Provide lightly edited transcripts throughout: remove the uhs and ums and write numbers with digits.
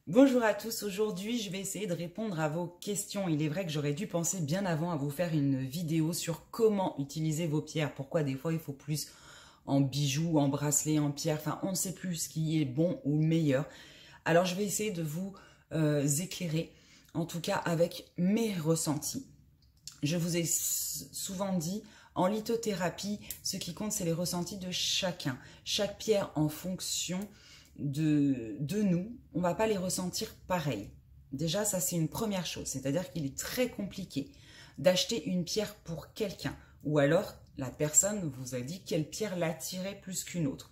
Bonjour à tous, aujourd'hui je vais essayer de répondre à vos questions. Il est vrai que j'aurais dû penser bien avant à vous faire une vidéo sur comment utiliser vos pierres. Pourquoi des fois il faut plus en bijoux, en bracelets, en pierres, enfin on ne sait plus ce qui est bon ou meilleur. Alors je vais essayer de vous éclairer, en tout cas avec mes ressentis. Je vous ai souvent dit, en lithothérapie, ce qui compte c'est les ressentis de chacun. Chaque pierre en fonction de nous, on ne va pas les ressentir pareil. Déjà, ça c'est une première chose, c'est-à-dire qu'il est très compliqué d'acheter une pierre pour quelqu'un, ou alors la personne vous a dit quelle pierre l'attirait plus qu'une autre.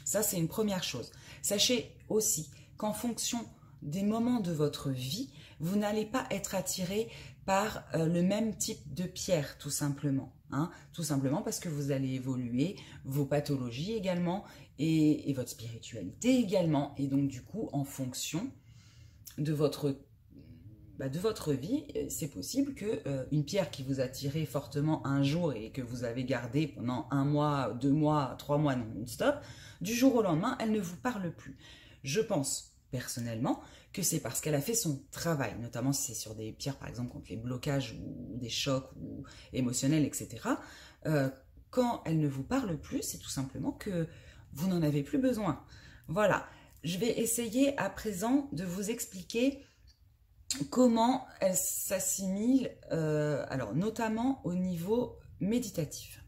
Ça c'est une première chose. Sachez aussi qu'en fonction des moments de votre vie, vous n'allez pas être attiré par le même type de pierre, tout simplement. Tout simplement parce que vous allez évoluer, vos pathologies également, et votre spiritualité également. Et donc du coup, en fonction de votre vie, c'est possible que une pierre qui vous attirait fortement un jour et que vous avez gardée pendant 1 mois, 2 mois, 3 mois non-stop, du jour au lendemain, elle ne vous parle plus. Je pense personnellement que c'est parce qu'elle a fait son travail, notamment si c'est sur des pierres par exemple contre les blocages ou des chocs ou émotionnels, etc. Quand elle ne vous parle plus, c'est tout simplement que vous n'en avez plus besoin. Voilà, je vais essayer à présent de vous expliquer comment elle s'assimile, alors notamment au niveau méditatif.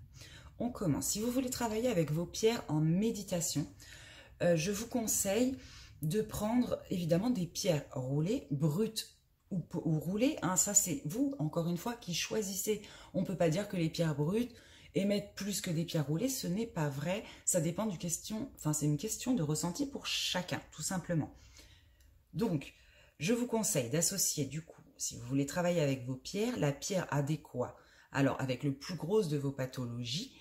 On commence. Si vous voulez travailler avec vos pierres en méditation, je vous conseille de prendre évidemment des pierres roulées, brutes ou roulées. Ça c'est vous, encore une fois, qui choisissez. On ne peut pas dire que les pierres brutes émettent plus que des pierres roulées, ce n'est pas vrai. Ça dépend du question, enfin c'est une question de ressenti pour chacun, tout simplement. Donc, je vous conseille d'associer du coup, si vous voulez travailler avec vos pierres, la pierre adéquate. Alors, avec le plus gros de vos pathologies,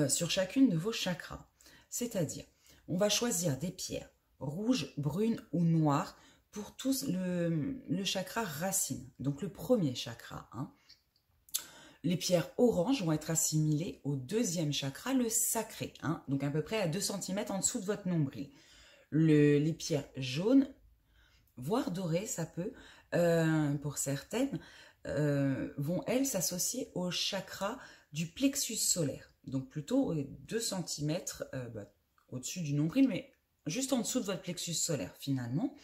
sur chacune de vos chakras. C'est-à-dire, on va choisir des pierres rouges, brunes ou noires pour tous le chakra racine. Donc, le premier chakra. Les pierres oranges vont être assimilées au deuxième chakra, le sacré. Donc, à peu près à 2 cm en dessous de votre nombril. Les pierres jaunes, voire dorées, ça peut, pour certaines, vont, elles, s'associer au chakra du plexus solaire. Donc plutôt 2 cm au-dessus du nombril, mais juste en dessous de votre plexus solaire, finalement.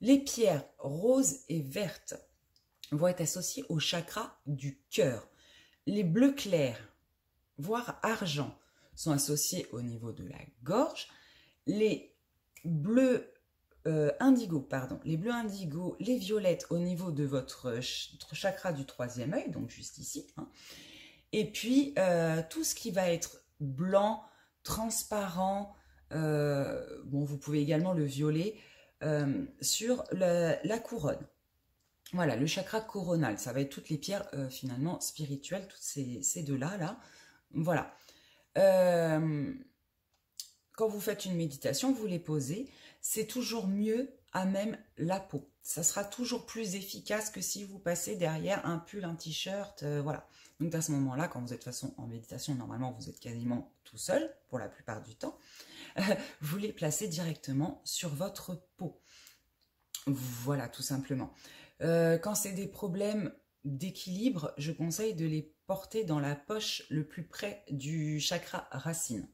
Les pierres roses et vertes vont être associées au chakra du cœur. Les bleus clairs, voire argent, sont associés au niveau de la gorge. Les bleus indigo, les violettes au niveau de votre chakra du 3e œil, donc juste ici. Et puis, tout ce qui va être blanc, transparent, vous pouvez également le violet, sur la couronne. Voilà, le chakra coronal, ça va être toutes les pierres finalement spirituelles, toutes ces deux-là, là. Voilà. Quand vous faites une méditation, vous les posez, c'est toujours mieux à même la peau. Ça sera toujours plus efficace que si vous passez derrière un pull, un t-shirt, voilà. Donc à ce moment-là, quand vous êtes de toute façon en méditation, normalement vous êtes quasiment tout seul, pour la plupart du temps, vous les placez directement sur votre peau. Voilà, tout simplement. Quand c'est des problèmes d'équilibre, je conseille de les porter dans la poche le plus près du chakra racine.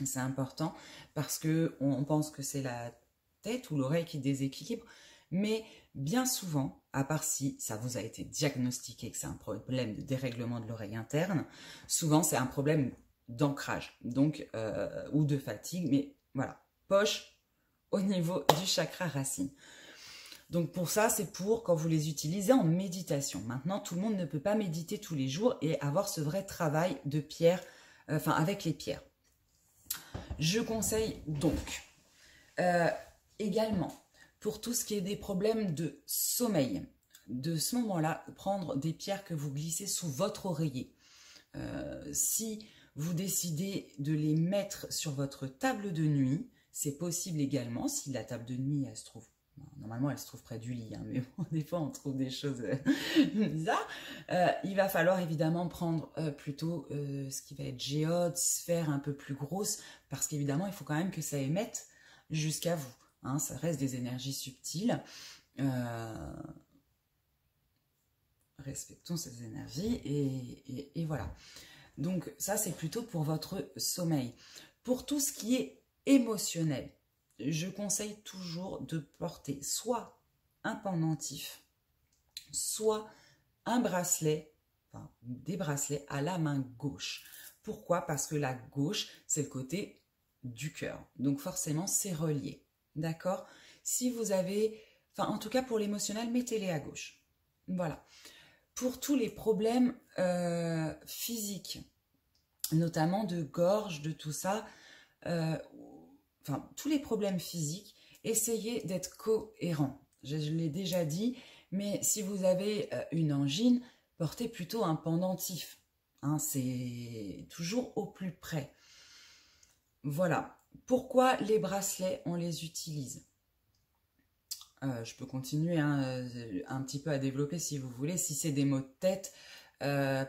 C'est important parce qu'on pense que c'est la tête ou l'oreille qui déséquilibre, mais bien souvent, à part si ça vous a été diagnostiqué que c'est un problème de dérèglement de l'oreille interne, souvent c'est un problème d'ancrage, donc ou de fatigue, mais voilà, poche au niveau du chakra racine. Donc pour ça, c'est pour quand vous les utilisez en méditation. Maintenant, tout le monde ne peut pas méditer tous les jours et avoir ce vrai travail de pierre, avec les pierres. Je conseille donc également, pour tout ce qui est des problèmes de sommeil, de ce moment-là, prendre des pierres que vous glissez sous votre oreiller. Si vous décidez de les mettre sur votre table de nuit, c'est possible également, si la table de nuit, elle se trouve, normalement elle se trouve près du lit, mais bon, des fois on trouve des choses bizarres, il va falloir évidemment prendre plutôt ce qui va être géode, sphère un peu plus grosse, parce qu'évidemment il faut quand même que ça émette jusqu'à vous. hein, ça reste des énergies subtiles. Respectons ces énergies et voilà. Donc ça, c'est plutôt pour votre sommeil. Pour tout ce qui est émotionnel, je conseille toujours de porter soit un pendentif, soit un bracelet, enfin des bracelets à la main gauche. Pourquoi? Parce que la gauche, c'est le côté du cœur. Donc forcément, c'est relié. D'accord? Si vous avez, enfin en tout cas pour l'émotionnel, mettez-les à gauche. Voilà. Pour tous les problèmes physiques, notamment de gorge, de tout ça, enfin tous les problèmes physiques, essayez d'être cohérent. Je l'ai déjà dit, mais si vous avez une angine, portez plutôt un pendentif. Hein, c'est toujours au plus près. Voilà. Pourquoi les bracelets, on les utilise? Je peux continuer hein, un petit peu à développer si vous voulez. Si c'est des maux de tête,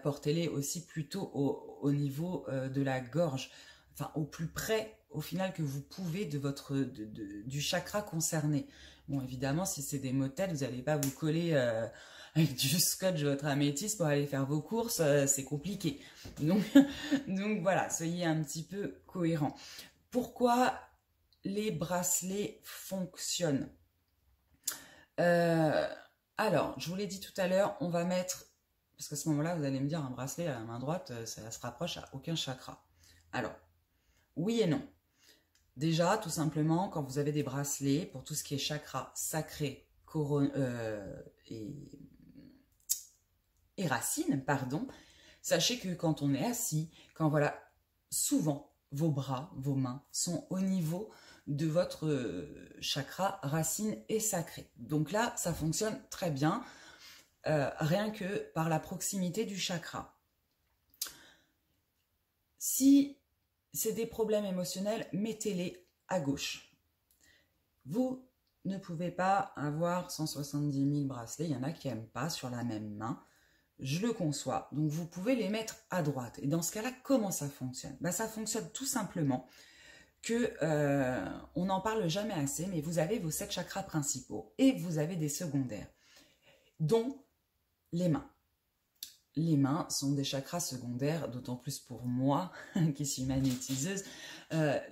portez-les aussi plutôt au niveau de la gorge. Enfin, au plus près, au final, que vous pouvez de du chakra concerné. Bon, évidemment, si c'est des maux de tête, vous n'allez pas vous coller avec du scotch votre améthyste pour aller faire vos courses. C'est compliqué. Donc voilà, soyez un petit peu cohérents. Pourquoi les bracelets fonctionnent? Alors, je vous l'ai dit tout à l'heure, on va mettre, parce qu'à ce moment-là, vous allez me dire, un bracelet à la main droite, ça se rapproche à aucun chakra. Alors, oui et non. Déjà, tout simplement, quand vous avez des bracelets, pour tout ce qui est chakra sacré, couronne, et racines, pardon, sachez que quand on est assis, quand voilà, souvent, vos bras, vos mains sont au niveau de votre chakra racine et sacré. Donc là, ça fonctionne très bien, rien que par la proximité du chakra. Si c'est des problèmes émotionnels, mettez-les à gauche. Vous ne pouvez pas avoir 170 000 bracelets, il y en a qui n'aiment pas sur la même main. Je le conçois, donc vous pouvez les mettre à droite. Et dans ce cas-là, comment ça fonctionne? Ben, ça fonctionne tout simplement que on n'en parle jamais assez, mais vous avez vos 7 chakras principaux et vous avez des secondaires, dont les mains. Les mains sont des chakras secondaires, d'autant plus pour moi, qui suis magnétiseuse,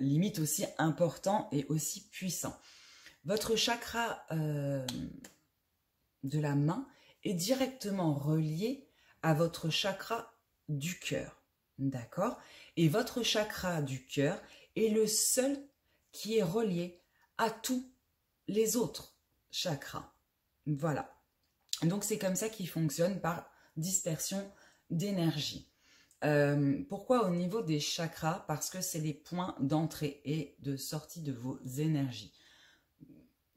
limite aussi important et aussi puissant. Votre chakra de la main est directement relié à votre chakra du cœur, d'accord? Et votre chakra du cœur est le seul qui est relié à tous les autres chakras. Voilà. Donc c'est comme ça qu'il fonctionne, par dispersion d'énergie. Pourquoi au niveau des chakras? Parce que c'est les points d'entrée et de sortie de vos énergies.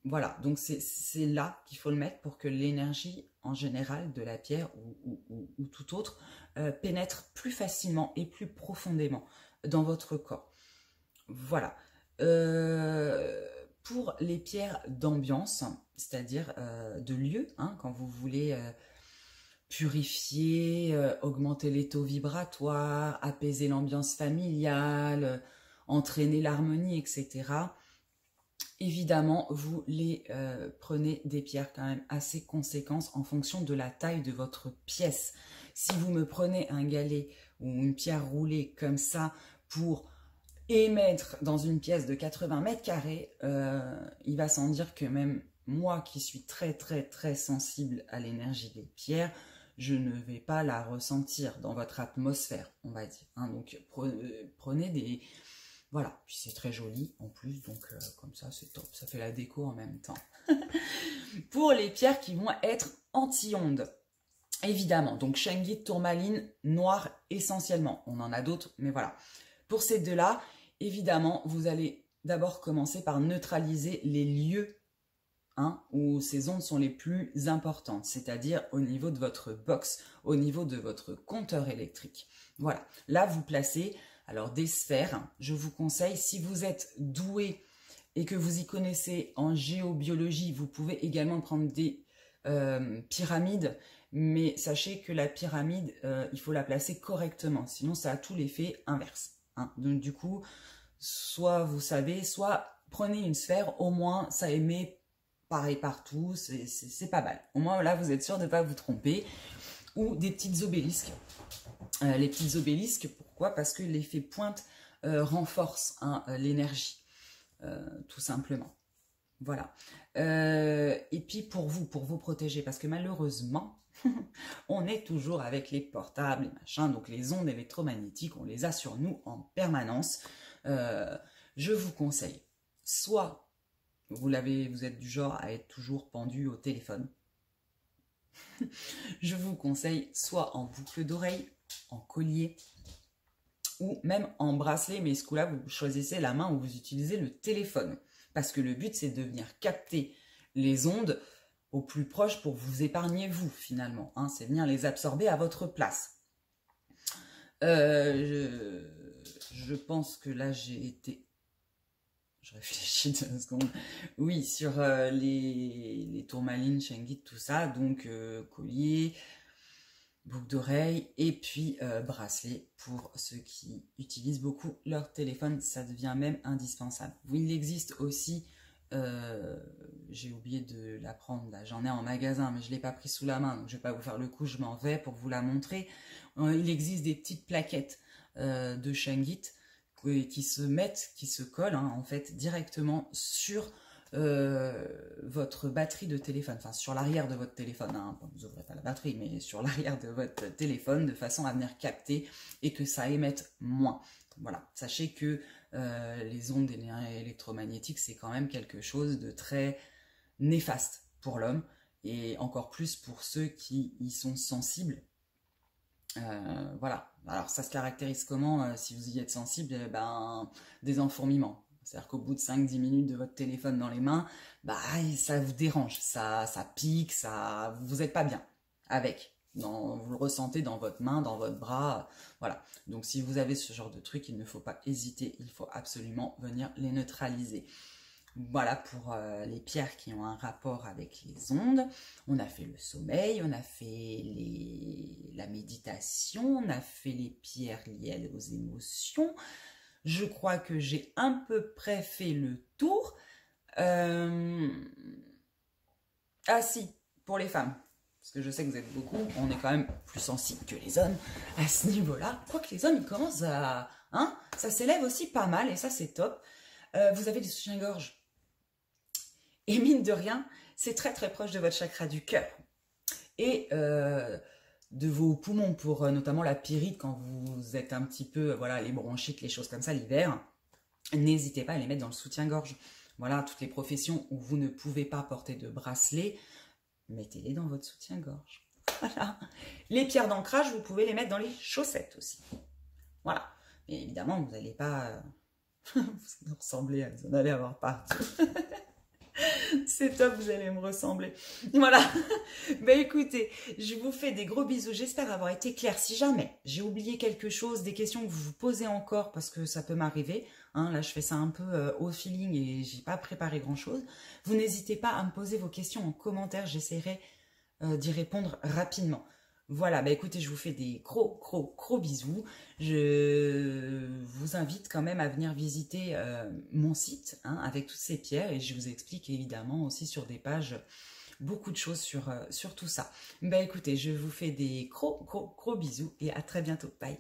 Voilà, donc c'est là qu'il faut le mettre pour que l'énergie en général de la pierre ou tout autre pénètre plus facilement et plus profondément dans votre corps. Voilà. Pour les pierres d'ambiance, c'est-à-dire de lieu, hein, quand vous voulez purifier, augmenter les taux vibratoires, apaiser l'ambiance familiale, entraîner l'harmonie, etc. Évidemment, vous les prenez des pierres quand même assez conséquentes en fonction de la taille de votre pièce. Si vous me prenez un galet ou une pierre roulée comme ça pour émettre dans une pièce de 80 mètres carrés, il va sans dire que même moi qui suis très sensible à l'énergie des pierres, je ne vais pas la ressentir dans votre atmosphère, on va dire. Hein, donc prenez des... Voilà, puis c'est très joli en plus, donc comme ça c'est top, ça fait la déco en même temps. Pour les pierres qui vont être anti-ondes, évidemment, donc shungite, tourmaline, noir essentiellement, on en a d'autres, mais voilà. Pour ces deux-là, évidemment, vous allez d'abord commencer par neutraliser les lieux hein, où ces ondes sont les plus importantes, c'est-à-dire au niveau de votre box, au niveau de votre compteur électrique. Voilà, là vous placez alors des sphères. Je vous conseille, si vous êtes doué et que vous y connaissez en géobiologie, vous pouvez également prendre des pyramides, mais sachez que la pyramide, il faut la placer correctement, sinon ça a tout l'effet inverse. Hein. Donc du coup, soit vous savez, soit prenez une sphère, au moins ça émet pareil partout, c'est pas mal. Au moins là, vous êtes sûr de ne pas vous tromper. Ou des petites obélisques. Les petites obélisques, pourquoi? Parce que l'effet pointe renforce hein, l'énergie, tout simplement. Voilà. Et puis pour vous protéger, parce que malheureusement, on est toujours avec les portables, les machins, donc les ondes électromagnétiques, on les a sur nous en permanence. Je vous conseille, soit vous êtes du genre à être toujours pendu au téléphone. Je vous conseille soit en boucle d'oreille, en collier, ou même en bracelet, mais ce coup-là, vous choisissez la main où vous utilisez le téléphone. Parce que le but, c'est de venir capter les ondes au plus proche pour vous épargner vous, finalement. Hein, c'est venir les absorber à votre place. Je pense que là, j'ai été... Je réfléchis 2 secondes. Oui, sur les tourmalines, Shenghit, tout ça. Donc, collier, boucle d'oreille et puis bracelet pour ceux qui utilisent beaucoup leur téléphone. Ça devient même indispensable. Oui, il existe aussi... j'ai oublié de la prendre, là j'en ai en magasin, mais je ne l'ai pas pris sous la main, donc je ne vais pas vous faire le coup, je m'en vais pour vous la montrer. Il existe des petites plaquettes de Shenghit qui se collent hein, en fait directement sur votre batterie de téléphone, enfin sur l'arrière de votre téléphone, hein. Bon, vous n'ouvrez pas la batterie, mais sur l'arrière de votre téléphone, de façon à venir capter et que ça émette moins. Voilà, sachez que les ondes électromagnétiques, c'est quand même quelque chose de très néfaste pour l'homme, et encore plus pour ceux qui y sont sensibles. Voilà, alors ça se caractérise comment si vous y êtes sensible? Des enfourmillements. C'est-à-dire qu'au bout de 5-10 minutes de votre téléphone dans les mains, ça vous dérange, ça pique, vous n'êtes pas bien avec. Vous le ressentez dans votre main, dans votre bras, voilà. Donc si vous avez ce genre de truc, il ne faut pas hésiter, il faut absolument venir les neutraliser. Voilà pour les pierres qui ont un rapport avec les ondes. On a fait le sommeil, on a fait la méditation, on a fait les pierres liées aux émotions. Je crois que j'ai à peu près fait le tour. Ah si, pour les femmes, parce que je sais que vous êtes beaucoup, on est quand même plus sensibles que les hommes à ce niveau-là. Quoique les hommes, ils commencent à... Hein, ça s'élève aussi pas mal, et ça c'est top. Vous avez des soutiens-gorge. Et mine de rien, c'est très très proche de votre chakra du cœur. Et de vos poumons, pour notamment la pyrite, quand vous êtes un petit peu, voilà, les bronchites, les choses comme ça l'hiver, n'hésitez pas à les mettre dans le soutien-gorge. Voilà, toutes les professions où vous ne pouvez pas porter de bracelet, mettez-les dans votre soutien-gorge. Voilà. Les pierres d'ancrage, vous pouvez les mettre dans les chaussettes aussi. Voilà. Mais évidemment, vous n'allez pas... vous allez ressembler, vous en allez avoir partout. C'est top, vous allez me ressembler. Voilà. Ben écoutez, je vous fais des gros bisous. J'espère avoir été claire. Si jamais j'ai oublié quelque chose, des questions que vous vous posez encore, parce que ça peut m'arriver, hein, là je fais ça un peu au feeling et j'ai pas préparé grand chose, vous n'hésitez pas à me poser vos questions en commentaire. J'essaierai d'y répondre rapidement. Voilà, bah écoutez, je vous fais des gros bisous. Je vous invite quand même à venir visiter mon site hein, avec toutes ces pierres, et je vous explique évidemment aussi sur des pages beaucoup de choses sur tout ça. Bah écoutez, je vous fais des gros bisous et à très bientôt. Bye.